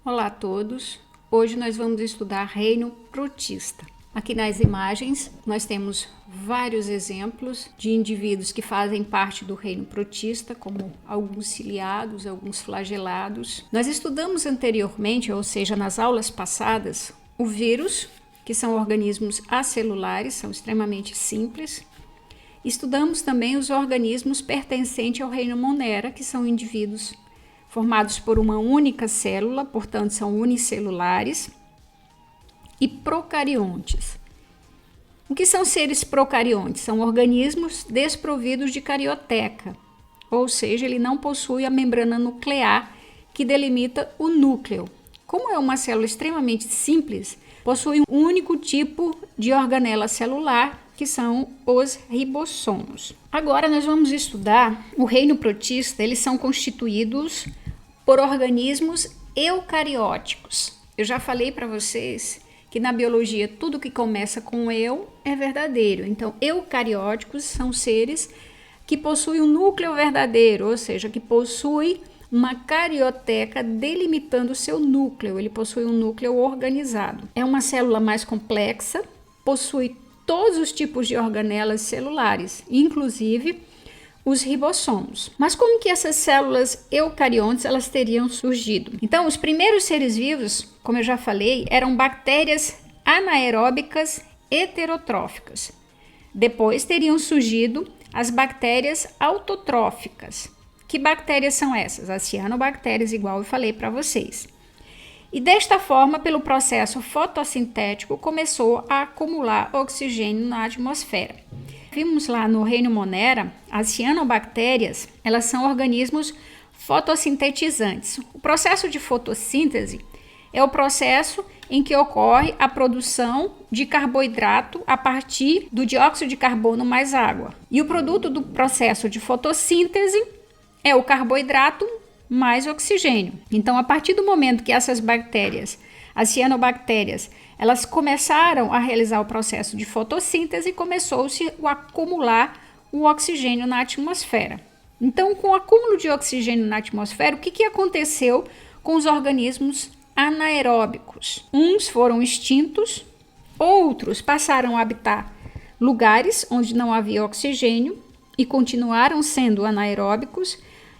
Olá a todos, hoje nós vamos estudar reino protista. Aqui nas imagens nós temos vários exemplos de indivíduos que fazem parte do reino protista, como alguns ciliados, alguns flagelados. Nós estudamos anteriormente, ou seja, nas aulas passadas, o vírus, que são organismos acelulares, são extremamente simples. Estudamos também os organismos pertencentes ao reino Monera, que são indivíduos formados por uma única célula, portanto são unicelulares, e procariontes. O que são seres procariontes? São organismos desprovidos de carioteca, ou seja, ele não possui a membrana nuclear que delimita o núcleo. Como é uma célula extremamente simples, possui um único tipo de organela celular, que são os ribossomos. Agora nós vamos estudar o reino protista. Eles são constituídos por organismos eucarióticos. Eu já falei para vocês que na biologia tudo que começa com eu é verdadeiro. Então, eucarióticos são seres que possuem um núcleo verdadeiro, ou seja, que possuem uma carioteca delimitando o seu núcleo. Ele possui um núcleo organizado. É uma célula mais complexa, possui todos os tipos de organelas celulares, inclusive os ribossomos. Mas como que essas células eucariontes elas teriam surgido? Então, os primeiros seres vivos, como eu já falei, eram bactérias anaeróbicas heterotróficas. Depois teriam surgido as bactérias autotróficas. Que bactérias são essas? As cianobactérias, igual eu falei para vocês. E desta forma, pelo processo fotossintético, começou a acumular oxigênio na atmosfera. Vimos lá no reino Monera, as cianobactérias, elas são organismos fotossintetizantes. O processo de fotossíntese é o processo em que ocorre a produção de carboidrato a partir do dióxido de carbono mais água. E o produto do processo de fotossíntese é o carboidrato mais oxigênio. Então, a partir do momento que essas bactérias, as cianobactérias, elas começaram a realizar o processo de fotossíntese, começou-se a acumular o oxigênio na atmosfera. Então, com o acúmulo de oxigênio na atmosfera, o que aconteceu com os organismos anaeróbicos? Uns foram extintos, outros passaram a habitar lugares onde não havia oxigênio e continuaram sendo anaeróbicos,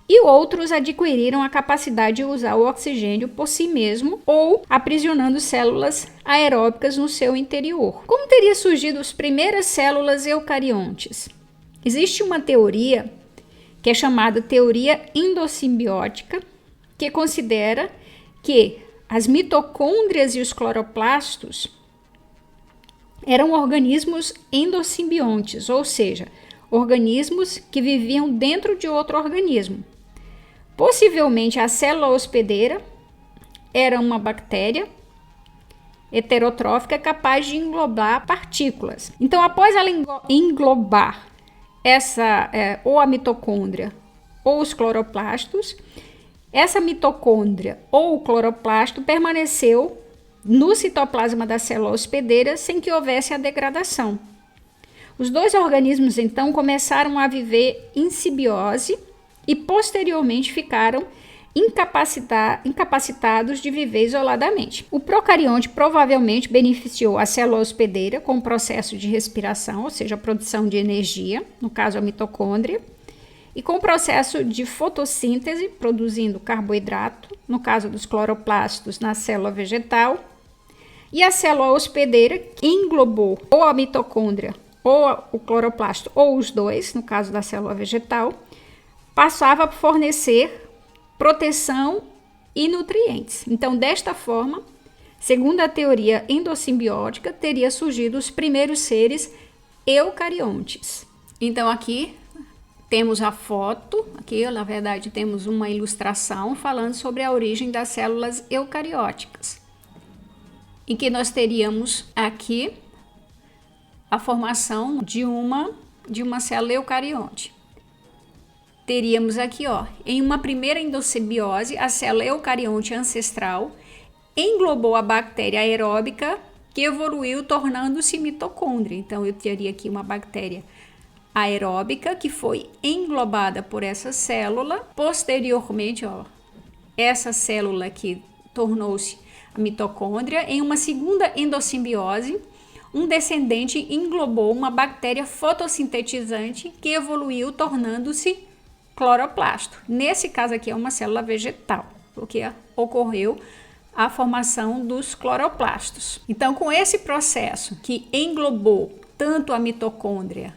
e outros adquiriram a capacidade de usar o oxigênio por si mesmo ou aprisionando células aeróbicas no seu interior. Como teria surgido as primeiras células eucariontes? Existe uma teoria que é chamada teoria endossimbiótica, que considera que as mitocôndrias e os cloroplastos eram organismos endosimbiontes, ou seja, organismos que viviam dentro de outro organismo. Possivelmente a célula hospedeira era uma bactéria heterotrófica capaz de englobar partículas. Então, após ela englobar ou a mitocôndria ou os cloroplastos, essa mitocôndria ou o cloroplasto permaneceu no citoplasma da célula hospedeira sem que houvesse a degradação. Os dois organismos, então, começaram a viver em simbiose e, posteriormente, ficaram incapacitados de viver isoladamente. O procarionte provavelmente beneficiou a célula hospedeira com o processo de respiração, ou seja, a produção de energia, no caso a mitocôndria, e com o processo de fotossíntese, produzindo carboidrato, no caso dos cloroplastos na célula vegetal, e a célula hospedeira englobou ou a mitocôndria ou o cloroplasto, ou os dois, no caso da célula vegetal, passava a fornecer proteção e nutrientes. Então, desta forma, segundo a teoria endossimbiótica, teria surgido os primeiros seres eucariontes. Então, aqui temos a foto, aqui na verdade temos uma ilustração falando sobre a origem das células eucarióticas, em que nós teríamos aqui a formação de uma célula eucarionte. Teríamos aqui, em uma primeira endossimbiose, a célula eucarionte ancestral englobou a bactéria aeróbica que evoluiu tornando-se mitocôndria. Então, eu teria aqui uma bactéria aeróbica que foi englobada por essa célula. Posteriormente, essa célula que tornou-se a mitocôndria. Em uma segunda endossimbiose, um descendente englobou uma bactéria fotossintetizante que evoluiu tornando-se cloroplasto. Nesse caso aqui é uma célula vegetal, porque ocorreu a formação dos cloroplastos. Então, com esse processo que englobou tanto a mitocôndria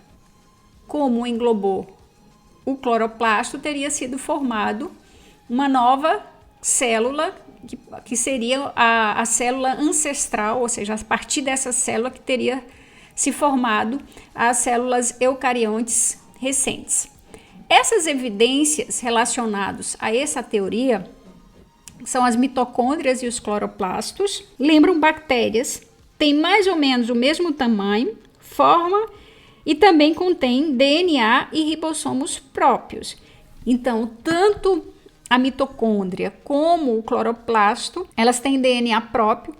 como englobou o cloroplasto, teria sido formado uma nova célula, que seria a célula ancestral, ou seja, a partir dessa célula que teria se formado as células eucariontes recentes. Essas evidências relacionadas a essa teoria são as mitocôndrias e os cloroplastos. Lembram bactérias, têm mais ou menos o mesmo tamanho, forma e também contém DNA e ribossomos próprios. Então, tanto a mitocôndria como o cloroplasto, elas têm DNA próprio,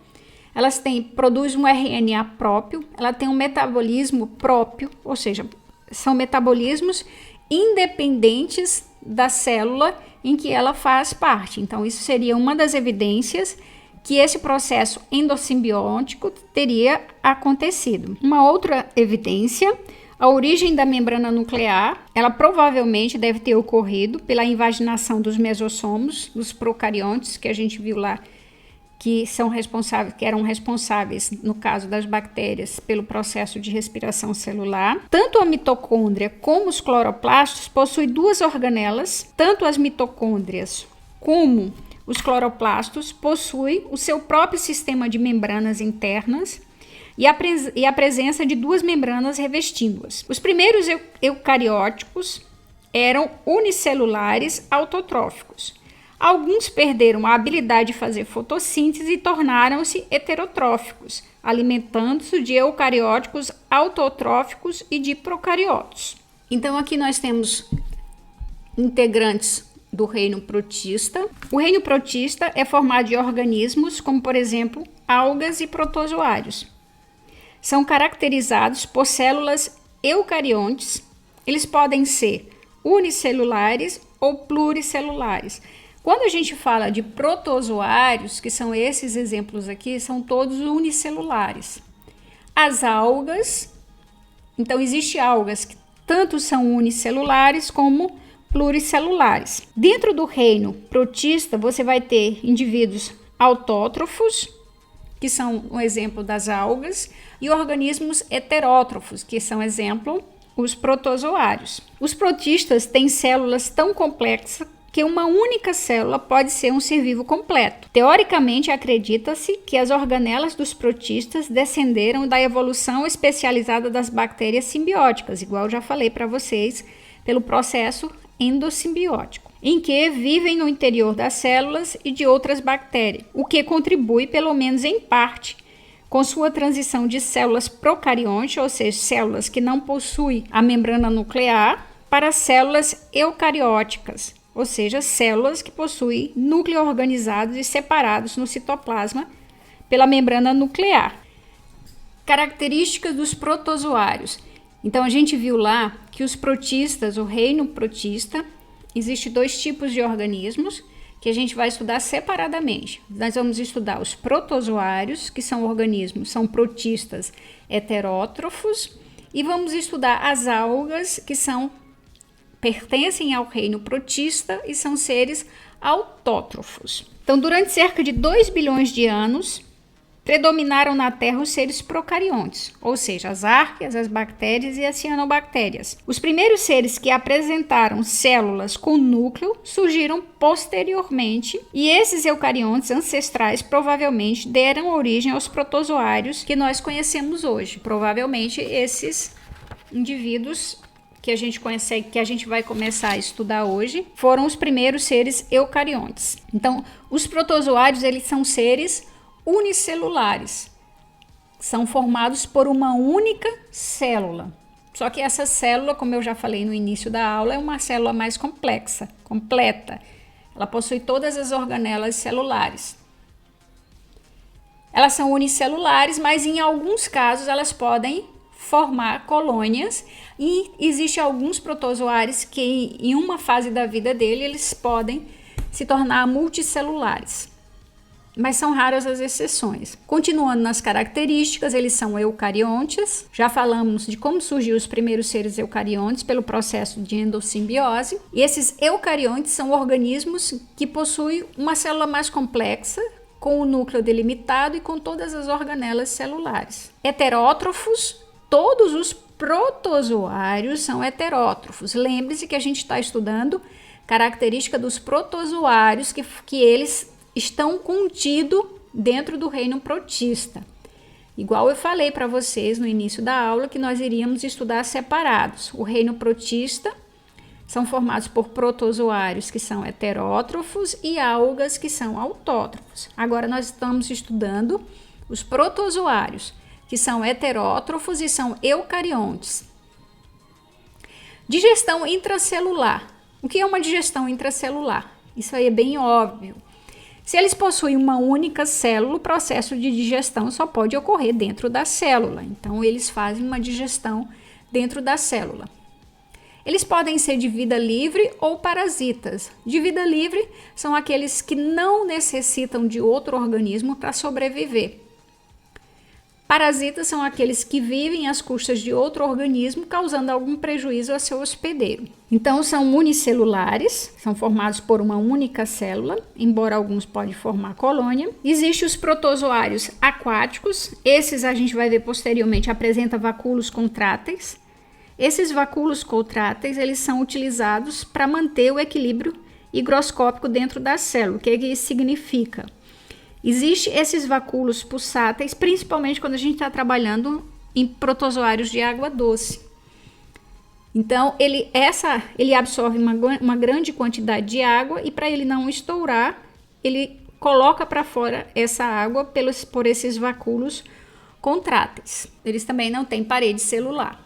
elas produzem um RNA próprio, ela tem um metabolismo próprio, ou seja, são metabolismos independentes da célula em que ela faz parte. Então, isso seria uma das evidências que esse processo endossimbiótico teria acontecido. Uma outra evidência, a origem da membrana nuclear, ela provavelmente deve ter ocorrido pela invaginação dos mesossomos, dos procariontes, que a gente viu lá, que eram responsáveis, no caso das bactérias, pelo processo de respiração celular. Tanto a mitocôndria como os cloroplastos possuem duas organelas, tanto as mitocôndrias como os cloroplastos possuem o seu próprio sistema de membranas internas e a presença de duas membranas revestindo-as. Os primeiros eucarióticos eram unicelulares autotróficos. Alguns perderam a habilidade de fazer fotossíntese e tornaram-se heterotróficos, alimentando-se de eucarióticos autotróficos e de procariotos. Então aqui nós temos integrantes do reino protista. O reino protista é formado de organismos como, por exemplo, algas e protozoários. São caracterizados por células eucariontes. Eles podem ser unicelulares ou pluricelulares. Quando a gente fala de protozoários, que são esses exemplos aqui, são todos unicelulares. As algas, então existem algas que tanto são unicelulares como pluricelulares. Dentro do reino protista, você vai ter indivíduos autótrofos, que são um exemplo das algas, e organismos heterótrofos, que são exemplo os protozoários. Os protistas têm células tão complexas que uma única célula pode ser um ser vivo completo. Teoricamente, acredita-se que as organelas dos protistas descenderam da evolução especializada das bactérias simbióticas, igual eu já falei para vocês, pelo processo endossimbiótico, em que vivem no interior das células e de outras bactérias, o que contribui, pelo menos em parte, com sua transição de células procariontes, ou seja, células que não possuem a membrana nuclear, para células eucarióticas, ou seja, células que possuem núcleo organizados e separados no citoplasma pela membrana nuclear. Características dos protozoários. Então, a gente viu lá que os protistas, o reino protista, existe dois tipos de organismos que a gente vai estudar separadamente. Nós vamos estudar os protozoários, que são organismos, são protistas heterótrofos, e vamos estudar as algas, que pertencem ao reino protista e são seres autótrofos. Então, durante cerca de 2 bilhões de anos, predominaram na Terra os seres procariontes, ou seja, as arqueias, as bactérias e as cianobactérias. Os primeiros seres que apresentaram células com núcleo surgiram posteriormente, e esses eucariontes ancestrais provavelmente deram origem aos protozoários que nós conhecemos hoje. Provavelmente esses indivíduos que a gente vai começar a estudar hoje, foram os primeiros seres eucariontes. Então, os protozoários, eles são seres unicelulares. São formados por uma única célula. Só que essa célula, como eu já falei no início da aula, é uma célula mais complexa, completa. Ela possui todas as organelas celulares. Elas são unicelulares, mas em alguns casos elas podem formar colônias, e existem alguns protozoários que em uma fase da vida dele eles podem se tornar multicelulares. mas são raras as exceções. Continuando nas características, eles são eucariontes. Já falamos de como surgiu os primeiros seres eucariontes pelo processo de endossimbiose. E esses eucariontes são organismos que possuem uma célula mais complexa, com o núcleo delimitado e com todas as organelas celulares. Heterótrofos, todos os protozoários são heterótrofos. Lembre-se que a gente está estudando característica dos protozoários, que eles estão contidos dentro do reino protista. Igual eu falei para vocês no início da aula que nós iríamos estudar separados. O reino protista são formados por protozoários que são heterótrofos e algas que são autótrofos. Agora nós estamos estudando os protozoários, que são heterótrofos e são eucariontes. Digestão intracelular. O que é uma digestão intracelular? Isso aí é bem óbvio. Se eles possuem uma única célula, o processo de digestão só pode ocorrer dentro da célula. Então, eles fazem uma digestão dentro da célula. Eles podem ser de vida livre ou parasitas. De vida livre são aqueles que não necessitam de outro organismo para sobreviver. Parasitas são aqueles que vivem às custas de outro organismo, causando algum prejuízo a seu hospedeiro. Então, são unicelulares, são formados por uma única célula, embora alguns podem formar colônia. Existem os protozoários aquáticos, esses a gente vai ver posteriormente, apresentam vacúolos contráteis. Esses vacúolos contráteis, eles são utilizados para manter o equilíbrio higroscópico dentro da célula. O que isso significa? Existem esses vacúolos pulsáteis, principalmente quando a gente está trabalhando em protozoários de água doce. Então, ele absorve uma grande quantidade de água e para ele não estourar, ele coloca para fora essa água por esses vacúolos contráteis. Eles também não têm parede celular.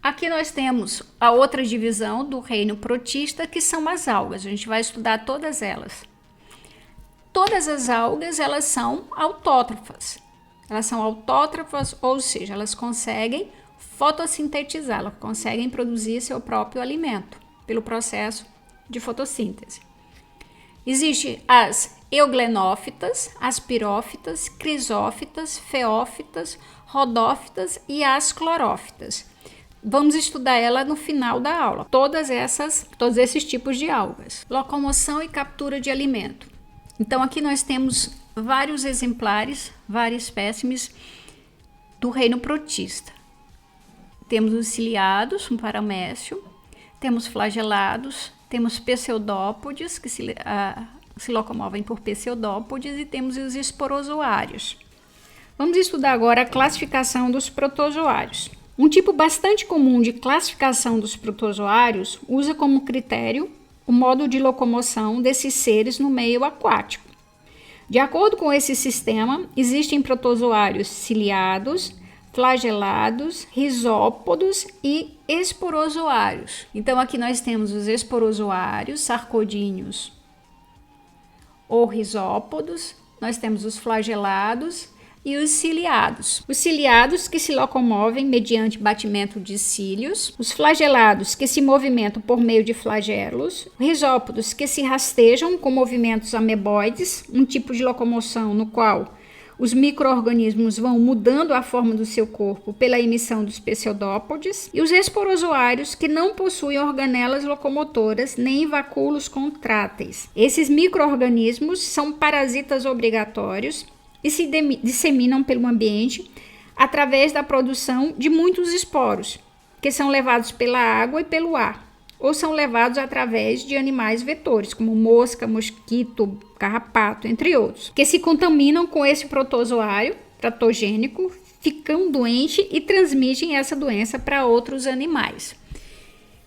Aqui nós temos a outra divisão do reino protista, que são as algas. A gente vai estudar todas elas. Todas as algas, elas são autótrofas. Elas são autótrofas, ou seja, elas conseguem fotossintetizar, elas conseguem produzir seu próprio alimento pelo processo de fotossíntese. Existem as euglenófitas, as pirófitas, crisófitas, feófitas, rodófitas e as clorófitas. Vamos estudar ela no final da aula. Todos esses tipos de algas. Locomoção e captura de alimento. Então, aqui nós temos vários exemplares, vários espécimes do reino protista. Temos os ciliados, um paramécio, temos flagelados, temos pseudópodes, que se locomovem por pseudópodes, e temos os esporozoários. Vamos estudar agora a classificação dos protozoários. Um tipo bastante comum de classificação dos protozoários usa como critério o modo de locomoção desses seres no meio aquático. De acordo com esse sistema, existem protozoários ciliados, flagelados, risópodos e esporozoários. Então, aqui nós temos os esporozoários, sarcodíneos ou risópodos, nós temos os flagelados e os ciliados. Os ciliados que se locomovem mediante batimento de cílios, os flagelados que se movimentam por meio de flagelos, risópodos que se rastejam com movimentos ameboides, um tipo de locomoção no qual os micro-organismos vão mudando a forma do seu corpo pela emissão dos pseudópodes, e os esporozoários que não possuem organelas locomotoras nem vacúolos contráteis. Esses micro-organismos são parasitas obrigatórios e se disseminam pelo ambiente através da produção de muitos esporos, que são levados pela água e pelo ar, ou são levados através de animais vetores, como mosca, mosquito, carrapato, entre outros, que se contaminam com esse protozoário patogênico, ficam doentes e transmitem essa doença para outros animais.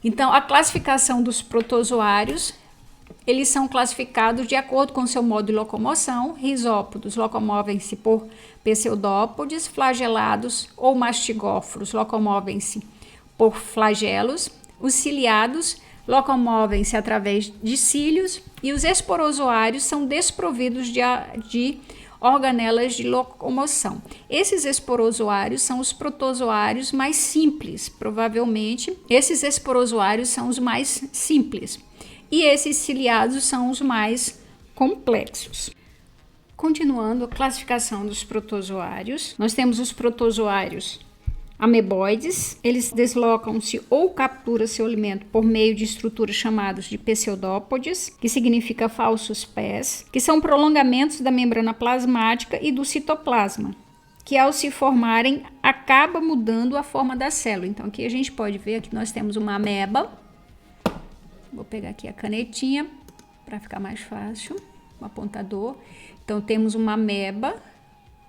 Então, a classificação dos protozoários, eles são classificados de acordo com seu modo de locomoção. Risópodos locomovem-se por pseudópodes, flagelados ou mastigóforos locomovem-se por flagelos, os ciliados locomovem-se através de cílios e os esporozoários são desprovidos de organelas de locomoção. Esses esporozoários são os protozoários mais simples, provavelmente esses esporozoários são os mais simples. E esses ciliados são os mais complexos. Continuando a classificação dos protozoários, nós temos os protozoários ameboides. Eles deslocam-se ou capturam seu alimento por meio de estruturas chamadas de pseudópodes, que significa falsos pés, que são prolongamentos da membrana plasmática e do citoplasma, que ao se formarem acaba mudando a forma da célula. Então aqui a gente pode ver que nós temos uma ameba. Vou pegar aqui a canetinha para ficar mais fácil, um apontador. Então temos uma ameba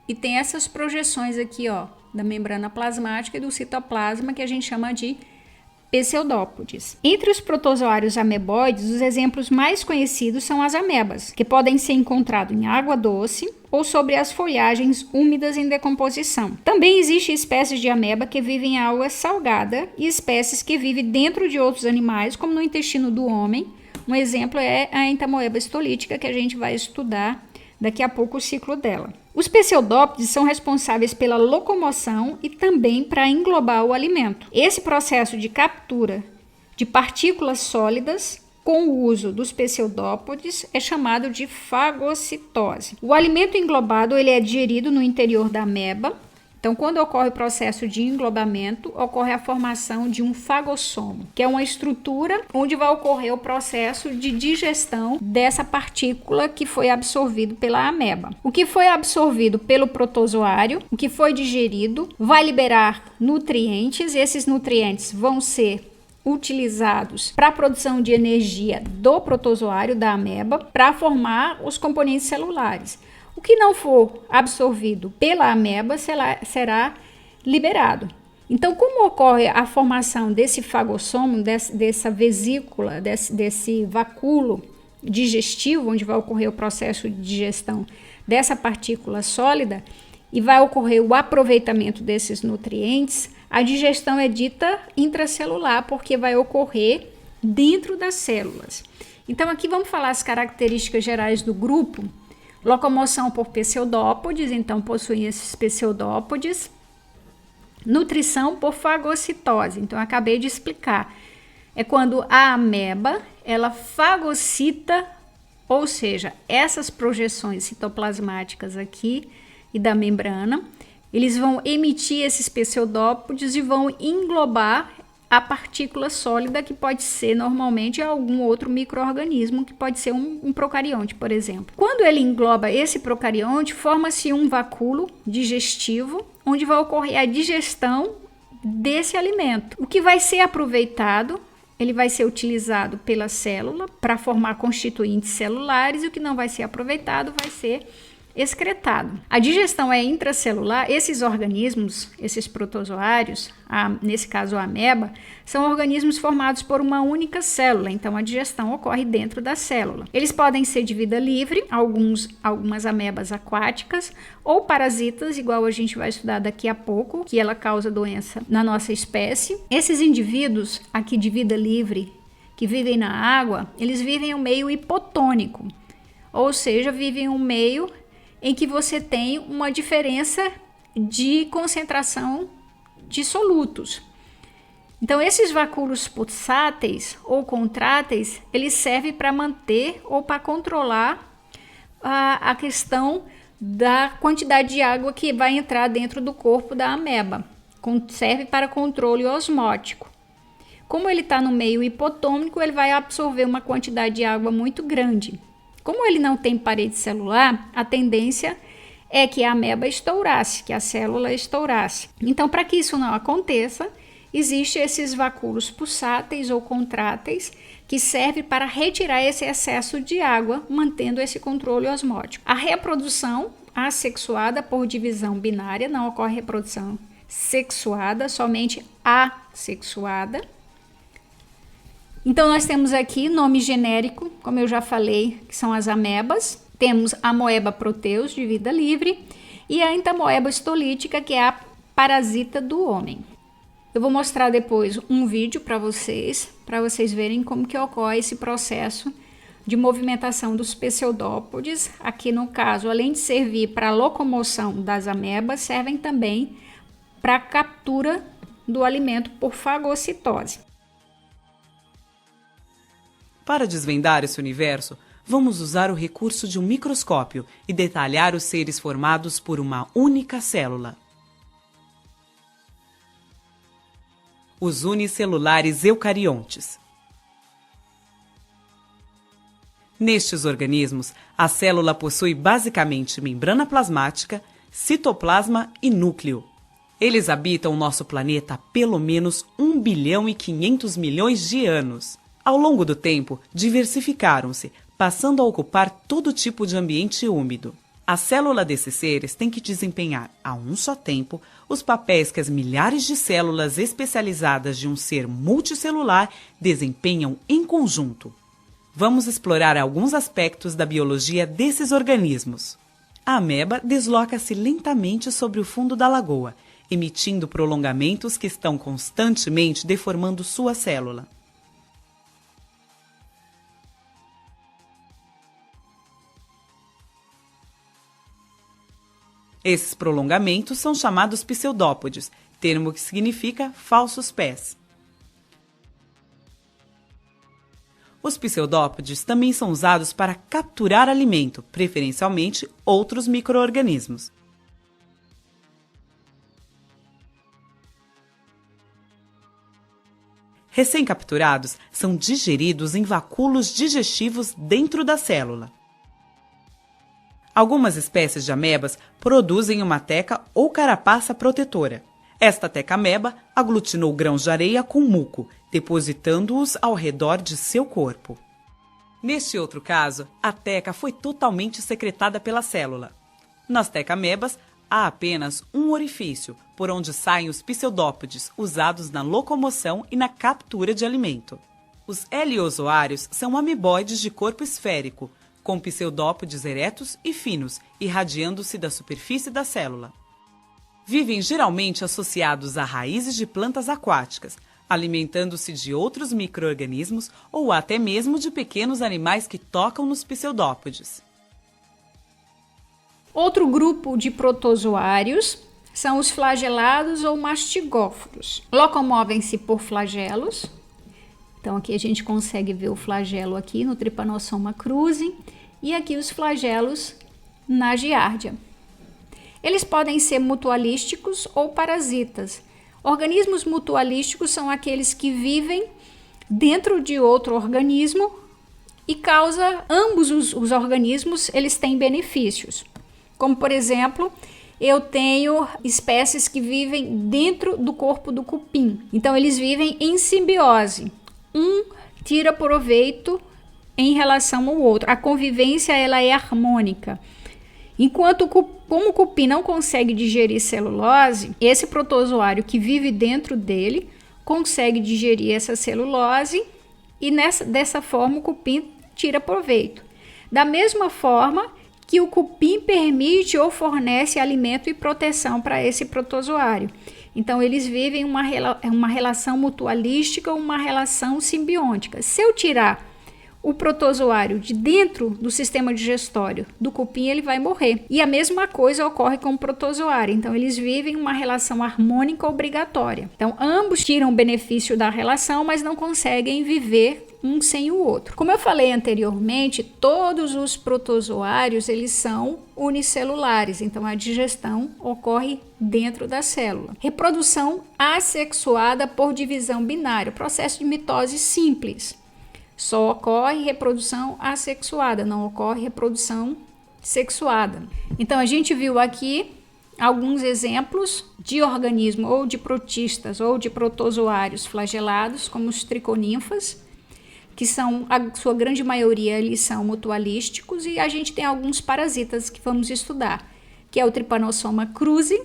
e tem essas projeções aqui, ó, da membrana plasmática e do citoplasma, que a gente chama de pseudópodes. Entre os protozoários ameboides, os exemplos mais conhecidos são as amebas, que podem ser encontrados em água doce ou sobre as folhagens úmidas em decomposição. Também existem espécies de ameba que vivem em água salgada e espécies que vivem dentro de outros animais, como no intestino do homem. Um exemplo é a entamoeba histolítica, que a gente vai estudar daqui a pouco o ciclo dela. Os pseudópodes são responsáveis pela locomoção e também para englobar o alimento. Esse processo de captura de partículas sólidas com o uso dos pseudópodes é chamado de fagocitose. O alimento englobado ele é digerido no interior da ameba. Então, quando ocorre o processo de englobamento, ocorre a formação de um fagossomo, que é uma estrutura onde vai ocorrer o processo de digestão dessa partícula que foi absorvido pela ameba. O que foi absorvido pelo protozoário, o que foi digerido, vai liberar nutrientes. Esses nutrientes vão ser utilizados para a produção de energia do protozoário, da ameba, para formar os componentes celulares. O que não for absorvido pela ameba será liberado. Então, como ocorre a formação desse fagossomo, dessa vesícula, desse vacúolo digestivo, onde vai ocorrer o processo de digestão dessa partícula sólida e vai ocorrer o aproveitamento desses nutrientes, a digestão é dita intracelular, porque vai ocorrer dentro das células. Então, aqui vamos falar as características gerais do grupo. Locomoção por pseudópodes, então possuem esses pseudópodes. Nutrição por fagocitose, então eu acabei de explicar. É quando a ameba, ela fagocita, ou seja, essas projeções citoplasmáticas aqui e da membrana, eles vão emitir esses pseudópodes e vão englobar a partícula sólida, que pode ser normalmente algum outro micro-organismo, que pode ser um procarionte, por exemplo. Quando ele engloba esse procarionte, forma-se um vacúolo digestivo, onde vai ocorrer a digestão desse alimento. O que vai ser aproveitado, ele vai ser utilizado pela célula para formar constituintes celulares, e o que não vai ser aproveitado vai ser excretado. A digestão é intracelular. Esses organismos, esses protozoários, nesse caso a ameba, são organismos formados por uma única célula, então a digestão ocorre dentro da célula. Eles podem ser de vida livre, algumas amebas aquáticas, ou parasitas, igual a gente vai estudar daqui a pouco, que ela causa doença na nossa espécie. Esses indivíduos aqui de vida livre, que vivem na água, eles vivem em um meio hipotônico, ou seja, vivem em um meio em que você tem uma diferença de concentração de solutos. Então, esses vacúolos pulsáteis ou contráteis, eles servem para manter ou para controlar a questão da quantidade de água que vai entrar dentro do corpo da ameba. Serve para controle osmótico. Como ele está no meio hipotônico, ele vai absorver uma quantidade de água muito grande. Como ele não tem parede celular, a tendência é que a ameba estourasse, que a célula estourasse. Então, para que isso não aconteça, existem esses vacúolos pulsáteis ou contráteis que servem para retirar esse excesso de água, mantendo esse controle osmótico. A reprodução assexuada por divisão binária, não ocorre reprodução sexuada, somente assexuada. Então, nós temos aqui nome genérico, como eu já falei, que são as amebas. Temos a Amoeba proteus, de vida livre, e a Entamoeba histolítica, que é a parasita do homem. Eu vou mostrar depois um vídeo para vocês verem como que ocorre esse processo de movimentação dos pseudópodes. Aqui, no caso, além de servir para a locomoção das amebas, servem também para a captura do alimento por fagocitose. Para desvendar esse universo, vamos usar o recurso de um microscópio e detalhar os seres formados por uma única célula. Os unicelulares eucariontes. Nestes organismos, a célula possui basicamente membrana plasmática, citoplasma e núcleo. Eles habitam o nosso planeta há pelo menos 1 bilhão e 500 milhões de anos. Ao longo do tempo, diversificaram-se, passando a ocupar todo tipo de ambiente úmido. A célula desses seres tem que desempenhar, a um só tempo, os papéis que as milhares de células especializadas de um ser multicelular desempenham em conjunto. Vamos explorar alguns aspectos da biologia desses organismos. A ameba desloca-se lentamente sobre o fundo da lagoa, emitindo prolongamentos que estão constantemente deformando sua célula. Esses prolongamentos são chamados pseudópodes, termo que significa falsos pés. Os pseudópodes também são usados para capturar alimento, preferencialmente outros micro-organismos. Recém-capturados são digeridos em vacúolos digestivos dentro da célula. Algumas espécies de amebas produzem uma teca ou carapaça protetora. Esta teca-ameba aglutinou grãos de areia com muco, depositando-os ao redor de seu corpo. Neste outro caso, a teca foi totalmente secretada pela célula. Nas teca-amebas, há apenas um orifício, por onde saem os pseudópodes usados na locomoção e na captura de alimento. Os heliozoários são ameboides de corpo esférico, com pseudópodes eretos e finos, irradiando-se da superfície da célula. Vivem geralmente associados a raízes de plantas aquáticas, alimentando-se de outros micro-organismos ou até mesmo de pequenos animais que tocam nos pseudópodes. Outro grupo de protozoários são os flagelados ou mastigóforos. Locomovem-se por flagelos. Então aqui a gente consegue ver o flagelo aqui no Trypanosoma cruzi e aqui os flagelos na Giardia. Eles podem ser mutualísticos ou parasitas. Organismos mutualísticos são aqueles que vivem dentro de outro organismo e causa ambos os organismos, eles têm benefícios. Como por exemplo, eu tenho espécies que vivem dentro do corpo do cupim. Então eles vivem em simbiose. Um tira proveito em relação ao outro. A convivência ela é harmônica. Enquanto, como o cupim não consegue digerir celulose, esse protozoário que vive dentro dele consegue digerir essa celulose e dessa forma o cupim tira proveito. Da mesma forma que o cupim permite ou fornece alimento e proteção para esse protozoário. Então, eles vivem uma relação mutualística ou uma relação simbiótica. Se eu tirar o protozoário de dentro do sistema digestório do cupim, ele vai morrer. E a mesma coisa ocorre com o protozoário. Então, eles vivem uma relação harmônica obrigatória. Então, ambos tiram benefício da relação, mas não conseguem viver um sem o outro. Como eu falei anteriormente, todos os protozoários, eles são unicelulares. Então, a digestão ocorre dentro da célula. Reprodução assexuada por divisão binária. Processo de mitose simples. Só ocorre reprodução assexuada, não ocorre reprodução sexuada. Então, a gente viu aqui alguns exemplos de organismos ou de protistas ou de protozoários flagelados, como os triconinfas, que são, a sua grande maioria, eles são mutualísticos, e a gente tem alguns parasitas que vamos estudar, que é o Trypanosoma cruzi,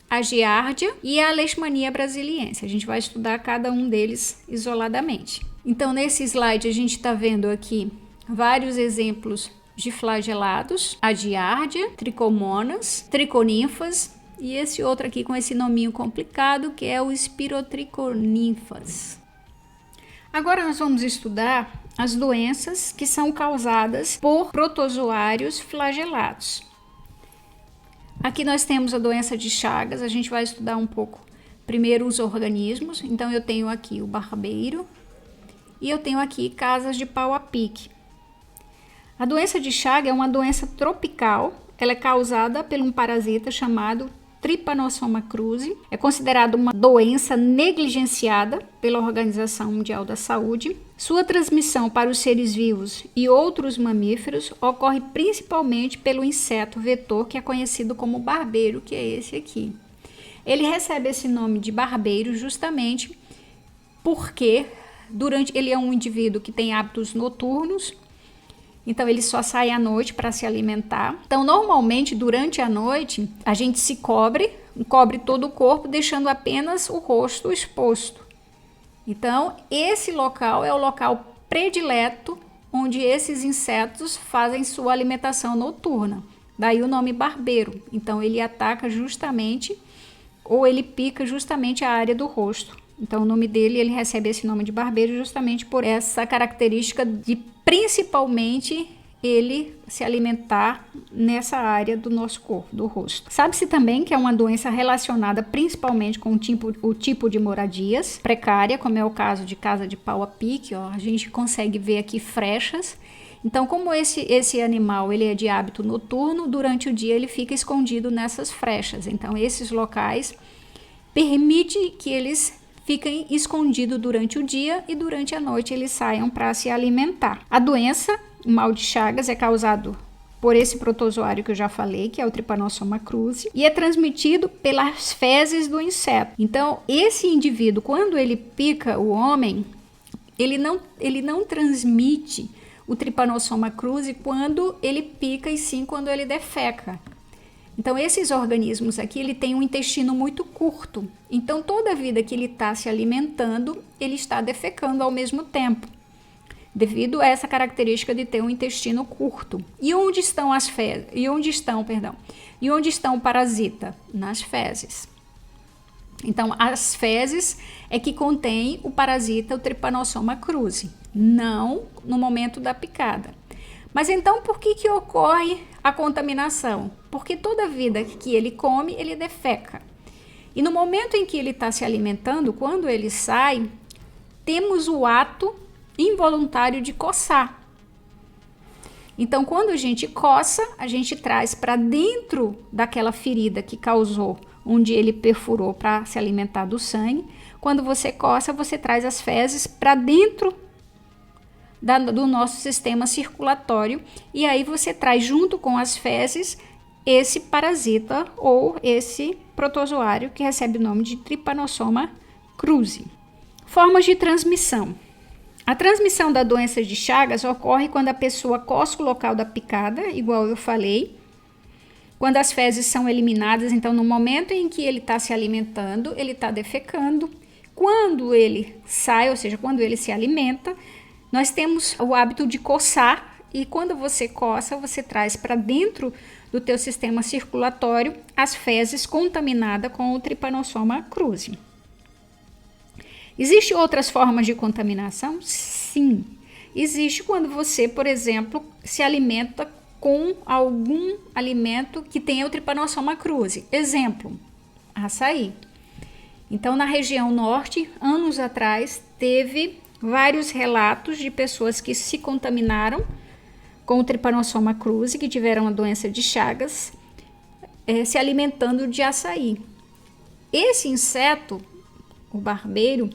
a Giardia e a Leishmania brasiliense. A gente vai estudar cada um deles isoladamente. Então, nesse slide, a gente está vendo aqui vários exemplos de flagelados, a Giardia, Trichomonas, Triconinfas e esse outro aqui com esse nominho complicado, que é o Spirotrichoninfas. Agora nós vamos estudar as doenças que são causadas por protozoários flagelados. Aqui nós temos a doença de Chagas, a gente vai estudar um pouco primeiro os organismos. Então eu tenho aqui o barbeiro e eu tenho aqui casas de pau a pique. A doença de Chagas é uma doença tropical. Ela é causada por um parasita chamado Trypanosoma cruzi. É considerada uma doença negligenciada pela Organização Mundial da Saúde. Sua transmissão para os seres vivos e outros mamíferos ocorre principalmente pelo inseto vetor, que é conhecido como barbeiro, que é esse aqui. Ele recebe esse nome de barbeiro justamente porque ele é um indivíduo que tem hábitos noturnos. Então, ele só sai à noite para se alimentar. Então, normalmente, durante a noite, a gente se cobre todo o corpo, deixando apenas o rosto exposto. Então, esse local é o local predileto onde esses insetos fazem sua alimentação noturna. Daí o nome barbeiro. Então, ele ataca justamente, ou ele pica justamente a área do rosto. Então, o nome dele, ele recebe esse nome de barbeiro justamente por essa característica de principalmente ele se alimentar nessa área do nosso corpo, do rosto. Sabe-se também que é uma doença relacionada principalmente com o tipo de moradias precária, como é o caso de casa de pau a pique, ó, a gente consegue ver aqui frechas. Então, como esse animal ele é de hábito noturno, durante o dia ele fica escondido nessas frechas. Então, esses locais permitem que eles fiquem escondidos durante o dia e durante a noite eles saiam para se alimentar. A doença, o mal de Chagas, é causado por esse protozoário que eu já falei, que é o Trypanosoma cruzi, e é transmitido pelas fezes do inseto. Então, esse indivíduo, quando ele pica o homem, ele não transmite o Trypanosoma cruzi quando ele pica, e sim quando ele defeca. Então, esses organismos aqui, ele tem um intestino muito curto. Então, toda a vida que ele está se alimentando, ele está defecando ao mesmo tempo, devido a essa característica de ter um intestino curto. E onde estão as fezes? E onde estão o parasita? Nas fezes. Então, as fezes é que contém o parasita, o Trypanosoma cruzi, não no momento da picada. Mas então, por que ocorre a contaminação? Porque toda vida que ele come, ele defeca. E no momento em que ele está se alimentando, quando ele sai, temos o ato involuntário de coçar. Então, quando a gente coça, a gente traz para dentro daquela ferida que causou, onde ele perfurou para se alimentar do sangue. Quando você coça, você traz as fezes para dentro do nosso sistema circulatório, e aí você traz junto com as fezes esse parasita ou esse protozoário que recebe o nome de Trypanosoma cruzi. Formas de transmissão. A transmissão da doença de Chagas ocorre quando a pessoa coça o local da picada, igual eu falei, quando as fezes são eliminadas. Então, no momento em que ele está se alimentando, ele está defecando. Quando ele sai, ou seja, quando ele se alimenta, nós temos o hábito de coçar, e quando você coça, você traz para dentro do teu sistema circulatório as fezes contaminadas com o Trypanosoma cruzi. Existem outras formas de contaminação? Sim. Existe quando você, por exemplo, se alimenta com algum alimento que tenha o Trypanosoma cruzi. Exemplo, açaí. Então, na região norte, anos atrás, teve vários relatos de pessoas que se contaminaram com o Trypanosoma cruzi, que tiveram a doença de Chagas, se alimentando de açaí. Esse inseto, o barbeiro,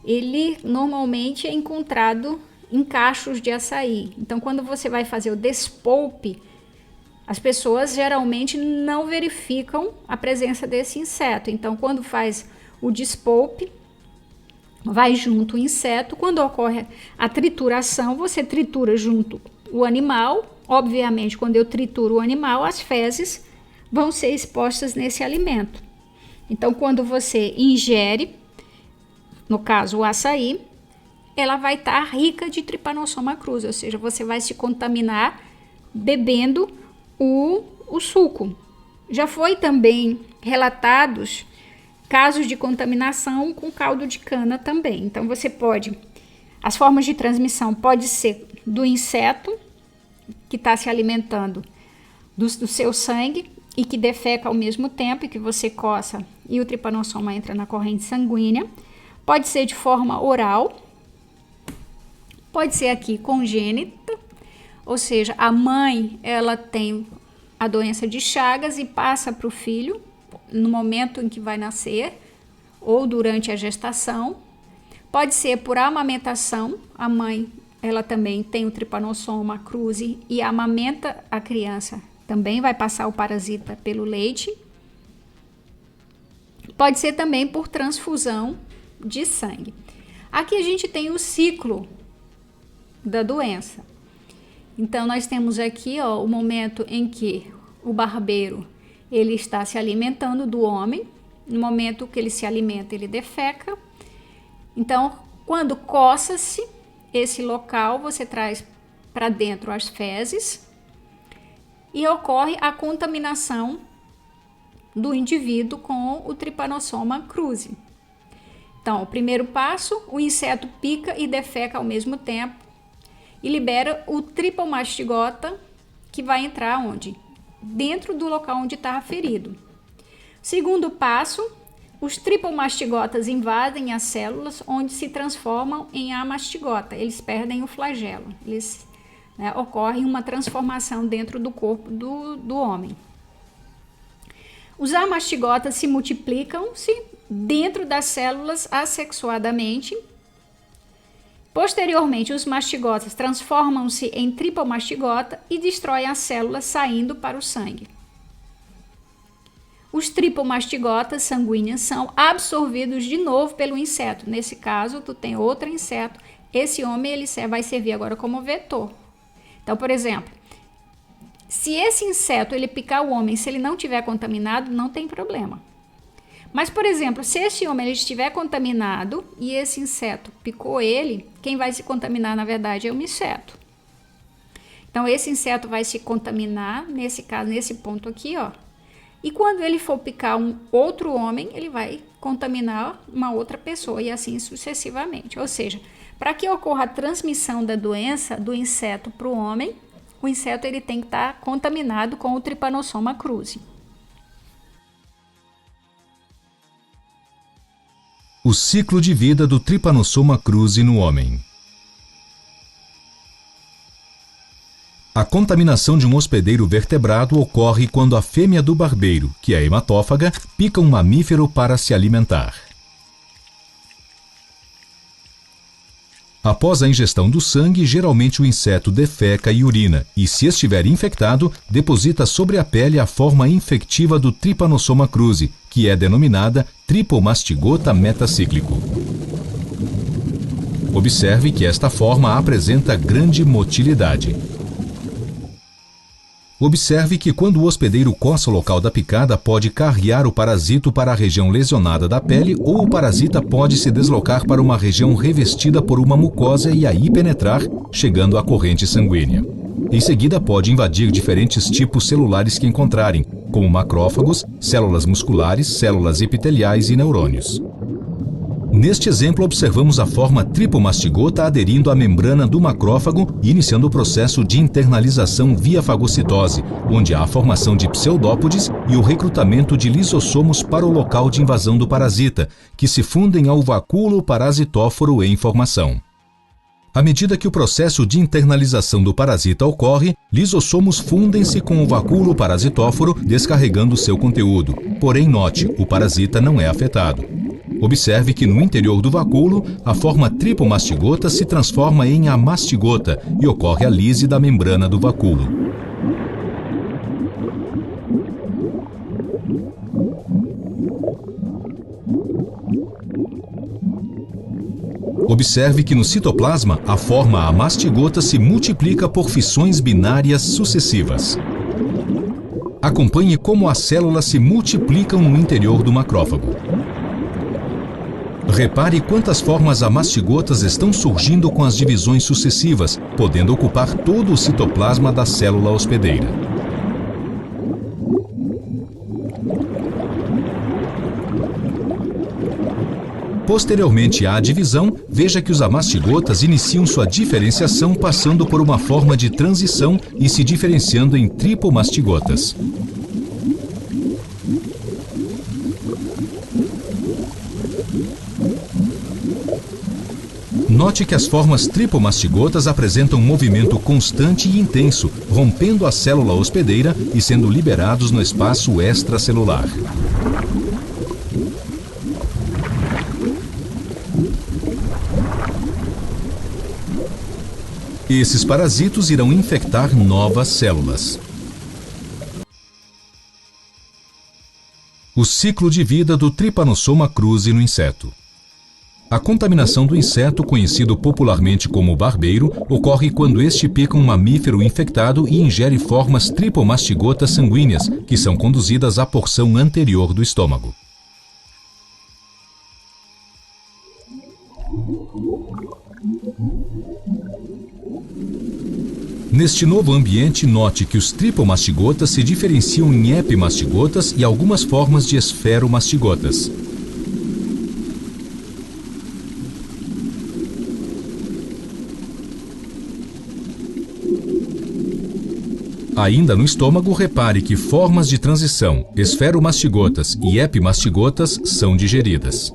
ele normalmente é encontrado em cachos de açaí. Então, quando você vai fazer o despolpe, as pessoas geralmente não verificam a presença desse inseto. Então, quando faz o despolpe, vai junto o inseto. Quando ocorre a trituração, você tritura junto o animal. Obviamente, quando eu trituro o animal, as fezes vão ser expostas nesse alimento. Então, quando você ingere, no caso o açaí, ela vai estar rica de Trypanosoma cruzi, ou seja, você vai se contaminar bebendo o suco. Já foi também relatados casos de contaminação com caldo de cana também. Então, as formas de transmissão pode ser do inseto que está se alimentando do seu sangue e que defeca ao mesmo tempo, e que você coça e o Trypanosoma entra na corrente sanguínea. Pode ser de forma oral, pode ser aqui congênita, ou seja, a mãe ela tem a doença de Chagas e passa para o filho no momento em que vai nascer ou durante a gestação. Pode ser por amamentação, a mãe ela também tem o Trypanosoma cruzi e amamenta a criança, também vai passar o parasita pelo leite. Pode ser também por transfusão de sangue. Aqui a gente tem o ciclo da doença. Então nós temos aqui o momento em que o barbeiro ele está se alimentando do homem. No momento que ele se alimenta, ele defeca. Então, quando coça-se esse local, você traz para dentro as fezes e ocorre a contaminação do indivíduo com o Trypanosoma cruzi. Então, o primeiro passo, o inseto pica e defeca ao mesmo tempo e libera o tripomastigota, que vai entrar onde? Dentro do local onde está ferido. Segundo passo, os tripomastigotas invadem as células onde se transformam em amastigota. Eles perdem o flagelo. Ocorre uma transformação dentro do corpo do homem. Os amastigotas se multiplicam-se dentro das células assexuadamente. Posteriormente, os mastigotas transformam-se em tripomastigota e destroem as células, saindo para o sangue. Os tripomastigotas sanguíneas são absorvidos de novo pelo inseto. Nesse caso, tu tem outro inseto. Esse homem ele vai servir agora como vetor. Então, por exemplo, se esse inseto ele picar o homem, se ele não estiver contaminado, não tem problema. Mas, por exemplo, se esse homem ele estiver contaminado e esse inseto picou ele, quem vai se contaminar, na verdade, é o inseto. Então, esse inseto vai se contaminar, nesse caso, nesse ponto aqui, ó. E quando ele for picar um outro homem, ele vai contaminar uma outra pessoa e assim sucessivamente. Ou seja, para que ocorra a transmissão da doença do inseto para o homem, o inseto ele tem que estar contaminado com o Trypanosoma cruzi. O ciclo de vida do Trypanosoma cruzi no homem. A contaminação de um hospedeiro vertebrado ocorre quando a fêmea do barbeiro, que é hematófaga, pica um mamífero para se alimentar. Após a ingestão do sangue, geralmente o inseto defeca e urina, e se estiver infectado, deposita sobre a pele a forma infectiva do Trypanosoma cruzi, que é denominada tripomastigota metacíclico. Observe que esta forma apresenta grande motilidade. Observe que quando o hospedeiro coça o local da picada, pode carrear o parasito para a região lesionada da pele ou o parasita pode se deslocar para uma região revestida por uma mucosa e aí penetrar, chegando à corrente sanguínea. Em seguida, pode invadir diferentes tipos celulares que encontrarem, como macrófagos, células musculares, células epiteliais e neurônios. Neste exemplo, observamos a forma tripomastigota aderindo à membrana do macrófago e iniciando o processo de internalização via fagocitose, onde há a formação de pseudópodes e o recrutamento de lisossomos para o local de invasão do parasita, que se fundem ao vacúolo parasitóforo em formação. À medida que o processo de internalização do parasita ocorre, lisossomos fundem-se com o vacúolo parasitóforo, descarregando seu conteúdo. Porém, note, o parasita não é afetado. Observe que no interior do vacúolo, a forma tripomastigota se transforma em amastigota e ocorre a lise da membrana do vacúolo. Observe que no citoplasma, a forma amastigota se multiplica por fissões binárias sucessivas. Acompanhe como as células se multiplicam no interior do macrófago. Repare quantas formas amastigotas estão surgindo com as divisões sucessivas, podendo ocupar todo o citoplasma da célula hospedeira. Posteriormente à divisão, veja que os amastigotas iniciam sua diferenciação passando por uma forma de transição e se diferenciando em tripomastigotas. Note que as formas tripomastigotas apresentam um movimento constante e intenso, rompendo a célula hospedeira e sendo liberados no espaço extracelular. Esses parasitos irão infectar novas células. O ciclo de vida do Trypanosoma cruzi no inseto. A contaminação do inseto, conhecido popularmente como barbeiro, ocorre quando este pica um mamífero infectado e ingere formas tripomastigotas sanguíneas, que são conduzidas à porção anterior do estômago. Neste novo ambiente, note que os tripomastigotas se diferenciam em epimastigotas e algumas formas de esferomastigotas. Ainda no estômago, repare que formas de transição, esferomastigotas e epimastigotas, são digeridas.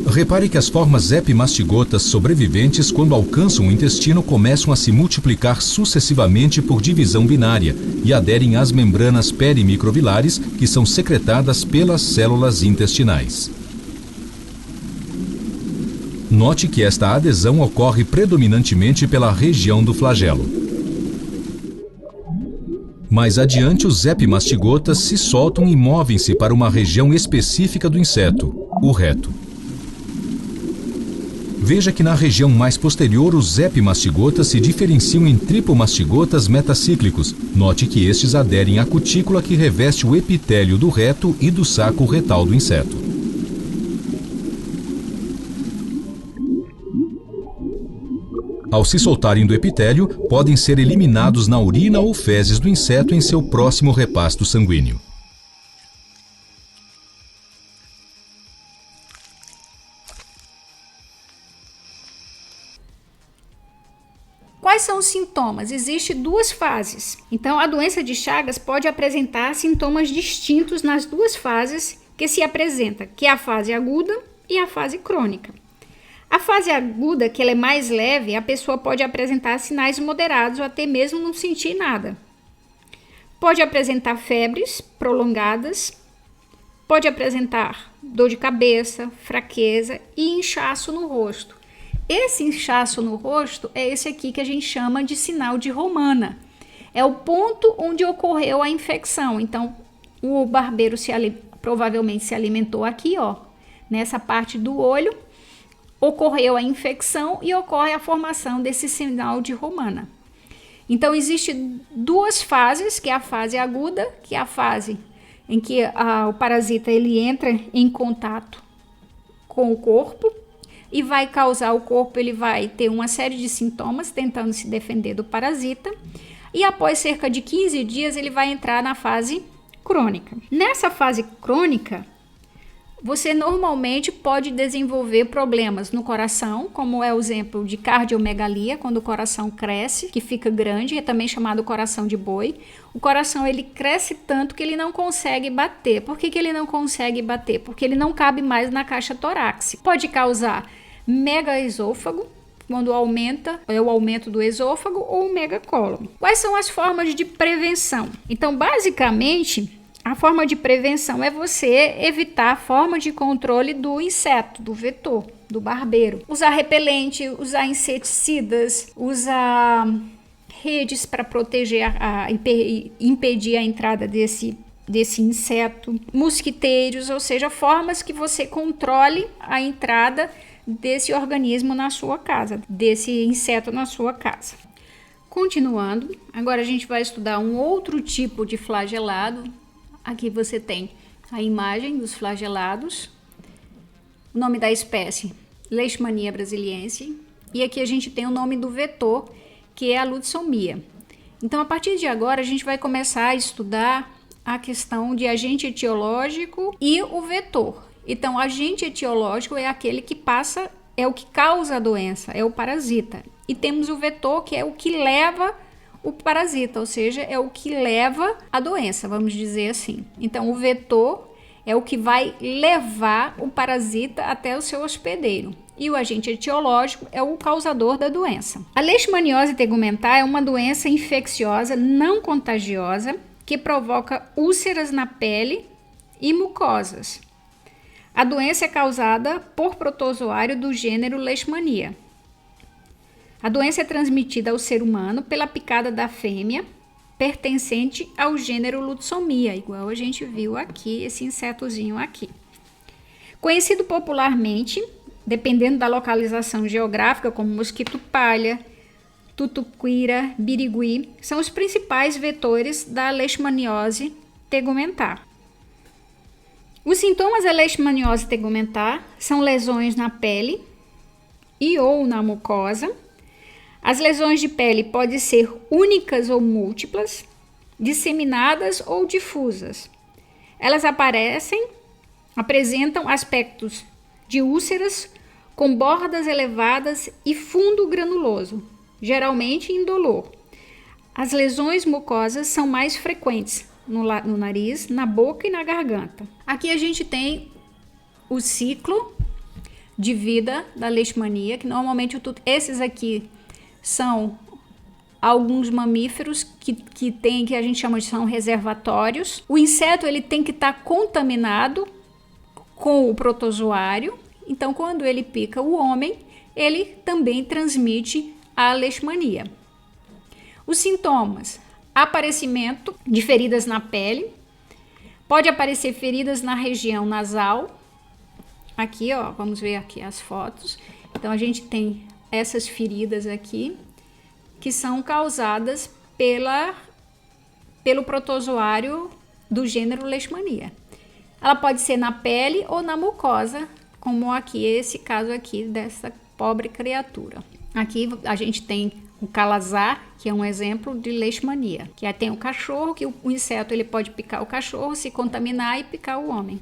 Repare que as formas epimastigotas sobreviventes, quando alcançam o intestino, começam a se multiplicar sucessivamente por divisão binária e aderem às membranas perimicrovilares, que são secretadas pelas células intestinais. Note que esta adesão ocorre predominantemente pela região do flagelo. Mais adiante, os epimastigotas se soltam e movem-se para uma região específica do inseto, o reto. Veja que na região mais posterior, os epimastigotas se diferenciam em tripomastigotas metacíclicos. Note que estes aderem à cutícula que reveste o epitélio do reto e do saco retal do inseto. Ao se soltarem do epitélio, podem ser eliminados na urina ou fezes do inseto em seu próximo repasto sanguíneo. Quais são os sintomas? Existem duas fases. Então, a doença de Chagas pode apresentar sintomas distintos nas duas fases que se apresenta, que é a fase aguda e a fase crônica. A fase aguda, que ela é mais leve, a pessoa pode apresentar sinais moderados ou até mesmo não sentir nada. Pode apresentar febres prolongadas, pode apresentar dor de cabeça, fraqueza e inchaço no rosto. Esse inchaço no rosto é esse aqui que a gente chama de sinal de Romana. É o ponto onde ocorreu a infecção. Então, o barbeiro provavelmente se alimentou aqui, ó, nessa parte do olho. Ocorreu a infecção e ocorre a formação desse sinal de Romana. Então, existem duas fases, que é a fase aguda, que é a fase em que o parasita ele entra em contato com o corpo e vai causar, o corpo ele vai ter uma série de sintomas tentando se defender do parasita, e após cerca de 15 dias ele vai entrar na fase crônica. Nessa fase crônica, você normalmente pode desenvolver problemas no coração, como é o exemplo de cardiomegalia, quando o coração cresce, que fica grande, é também chamado coração de boi. O coração ele cresce tanto que ele não consegue bater. Por que ele não consegue bater? Porque ele não cabe mais na caixa torácica. Pode causar megaesôfago, quando aumenta, é o aumento do esôfago, ou o megacólon. Quais são as formas de prevenção? Então, basicamente, a forma de prevenção é você evitar a forma de controle do inseto, do vetor, do barbeiro. Usar repelente, usar inseticidas, usar redes para proteger, impedir a entrada desse inseto, mosquiteiros, ou seja, formas que você controle a entrada desse organismo na sua casa, desse inseto na sua casa. Continuando, agora a gente vai estudar um outro tipo de flagelado. Aqui você tem a imagem dos flagelados, o nome da espécie, Leishmania brasiliense, e aqui a gente tem o nome do vetor, que é a Lutzomia. Então, a partir de agora, a gente vai começar a estudar a questão de agente etiológico e o vetor. Então, o agente etiológico é aquele que passa, é o que causa a doença, é o parasita. E temos o vetor, que é o que leva o parasita, ou seja, é o que leva a doença, vamos dizer assim. Então, o vetor é o que vai levar o parasita até o seu hospedeiro. E o agente etiológico é o causador da doença. A leishmaniose tegumentar é uma doença infecciosa não contagiosa que provoca úlceras na pele e mucosas. A doença é causada por protozoário do gênero Leishmania. A doença é transmitida ao ser humano pela picada da fêmea, pertencente ao gênero Lutsomia, igual a gente viu aqui, esse insetozinho aqui. Conhecido popularmente, dependendo da localização geográfica, como mosquito palha, tutuquira, birigui, são os principais vetores da leishmaniose tegumentar. Os sintomas da leishmaniose tegumentar são lesões na pele e ou na mucosa. As lesões de pele podem ser únicas ou múltiplas, disseminadas ou difusas. Elas apresentam aspectos de úlceras com bordas elevadas e fundo granuloso, geralmente indolor. As lesões mucosas são mais frequentes no nariz, na boca e na garganta. Aqui a gente tem o ciclo de vida da leishmania, que normalmente esses aqui são alguns mamíferos que a gente chama de são reservatórios. O inseto ele tem que estar contaminado com o protozoário, então quando ele pica o homem, ele também transmite a leishmania. Os sintomas: aparecimento de feridas na pele, pode aparecer feridas na região nasal. Aqui, ó, vamos ver aqui as fotos. Então a gente tem essas feridas aqui, que são causadas pelo protozoário do gênero Leishmania. Ela pode ser na pele ou na mucosa, como aqui, esse caso aqui dessa pobre criatura. Aqui a gente tem o calazar, que é um exemplo de leishmania, que tem o cachorro, que o inseto ele pode picar o cachorro, se contaminar e picar o homem.